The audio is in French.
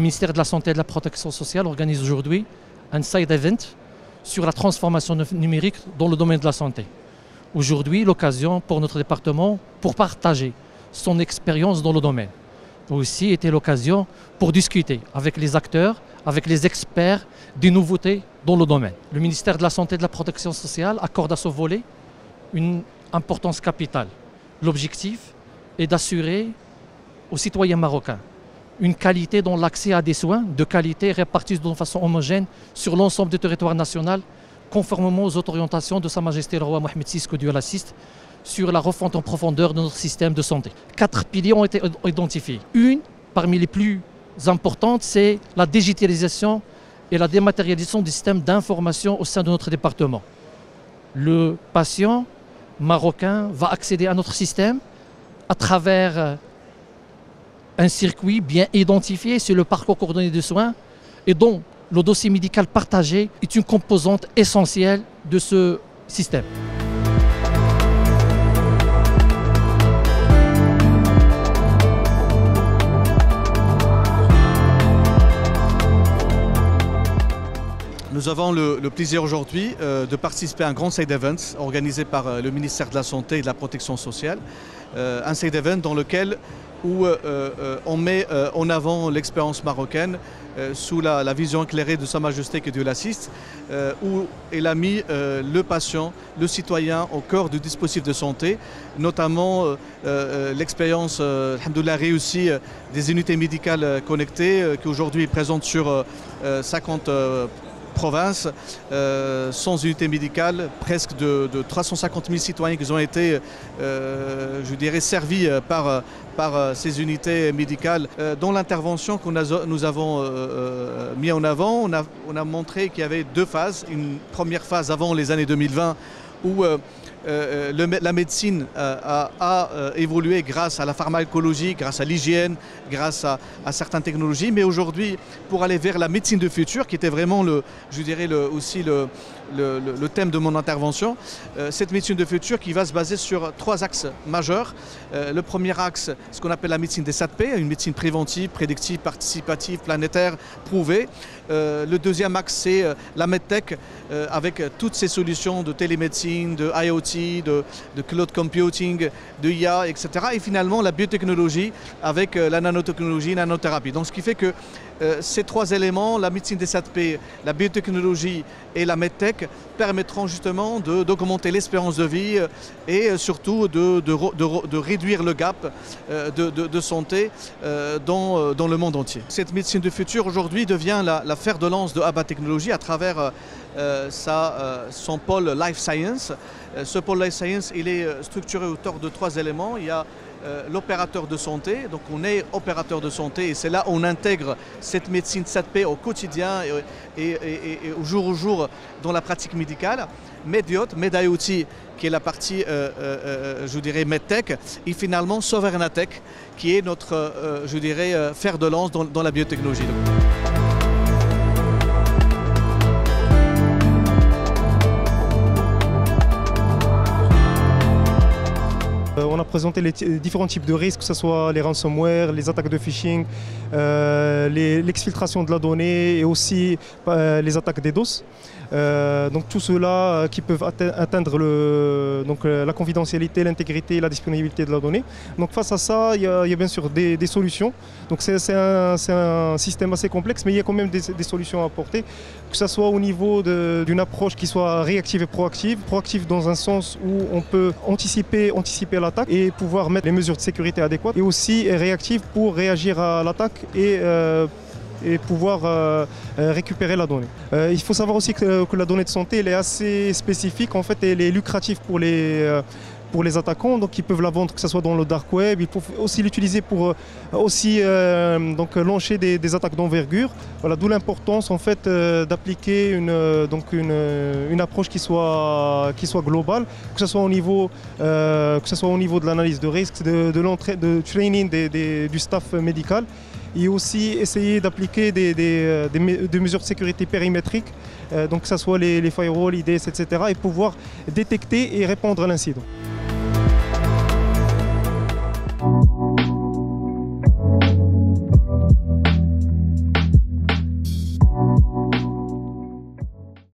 ministère de la Santé et de la Protection sociale organise aujourd'hui un side event sur la transformation numérique dans le domaine de la santé. Aujourd'hui, l'occasion pour notre département pour partager son expérience dans le domaine. Aussi était l'occasion pour discuter avec les acteurs, avec les experts des nouveautés dans le domaine. Le ministère de la Santé et de la Protection sociale accorde à ce volet une importance capitale. L'objectif est d'assurer aux citoyens marocains une qualité dans l'accès à des soins de qualité répartis de façon homogène sur l'ensemble du territoire national, conformément aux orientations de Sa Majesté le roi Mohamed VI, que Dieu l'assiste, sur la refonte en profondeur de notre système de santé. 4 piliers ont été identifiés. Une, parmi les plus importantes, c'est la digitalisation et la dématérialisation du système d'information au sein de notre département. Le patient marocain va accéder à notre système à travers un circuit bien identifié sur le parcours coordonné de soins et dont le dossier médical partagé est une composante essentielle de ce système. Nous avons le plaisir aujourd'hui de participer à un grand side event organisé par le ministère de la Santé et de la Protection sociale. Un side event dans lequel on met en avant l'expérience marocaine sous la vision éclairée de Sa Majesté, que Dieu l'assiste, où il a mis le patient, le citoyen au cœur du dispositif de santé, notamment l'expérience alhamdoulilah réussie des unités médicales connectées qui aujourd'hui est présente sur 50 province, sans unité médicale, presque de 350 000 citoyens qui ont été, je dirais, servis par ces unités médicales. Dans l'intervention que nous avons mis en avant, on a montré qu'il y avait 2 phases. Une première phase avant les années 2020 où la médecine a évolué grâce à la pharmacologie, grâce à l'hygiène, grâce à certaines technologies. Mais aujourd'hui, pour aller vers la médecine du futur, qui était vraiment aussi le thème de mon intervention, cette médecine du futur qui va se baser sur 3 axes majeurs. Le premier axe, ce qu'on appelle la médecine des 7P, une médecine préventive, prédictive, participative, planétaire, prouvée. Le deuxième axe, c'est la medtech, avec toutes ces solutions de télémédecine, de IoT, de cloud computing, de IA, etc. Et finalement, la biotechnologie avec la nanotechnologie, nanothérapie. Donc, ce qui fait que ces 3 éléments, la médecine des 7P, la biotechnologie et la medtech, permettront justement d'augmenter l'espérance de vie et surtout de réduire le gap de santé dans le monde entier. Cette médecine du futur aujourd'hui devient la fer de lance de Abba Technologies à travers son pôle Life Science. Ce pôle Life Science, il est structuré autour de 3 éléments. Il y a l'opérateur de santé, donc on est opérateur de santé et c'est là où on intègre cette médecine 7P au quotidien et au jour dans la pratique médicale. Mediot, MedIoT, qui est la partie, je dirais, MedTech, et finalement Sovereignatech, qui est notre, je dirais, fer de lance dans la biotechnologie. On a présenté les différents types de risques, que ce soit les ransomware, les attaques de phishing, l'exfiltration de la donnée et aussi les attaques DDoS. Donc tout cela qui peuvent atteindre la confidentialité, l'intégrité et la disponibilité de la donnée. Donc face à ça, il y a bien sûr des solutions. Donc c'est un système assez complexe, mais il y a quand même des solutions à apporter, que ce soit au niveau d'une approche qui soit réactive et proactive. Proactive dans un sens où on peut anticiper l'attaque et pouvoir mettre les mesures de sécurité adéquates, et aussi réactive pour réagir à l'attaque et pouvoir récupérer la donnée. Il faut savoir aussi que la donnée de santé elle est assez spécifique, en fait elle est lucrative pour les attaquants, donc ils peuvent la vendre que ce soit dans le dark web, ils peuvent aussi l'utiliser pour lancer des attaques d'envergure. Voilà, d'où l'importance en fait d'appliquer une approche qui soit globale, que ce soit au niveau de l'analyse de risque, de training du staff médical, et aussi essayer d'appliquer des mesures de sécurité périmétriques, donc que ce soit les firewalls, IDS, etc., et pouvoir détecter et répondre à l'incident.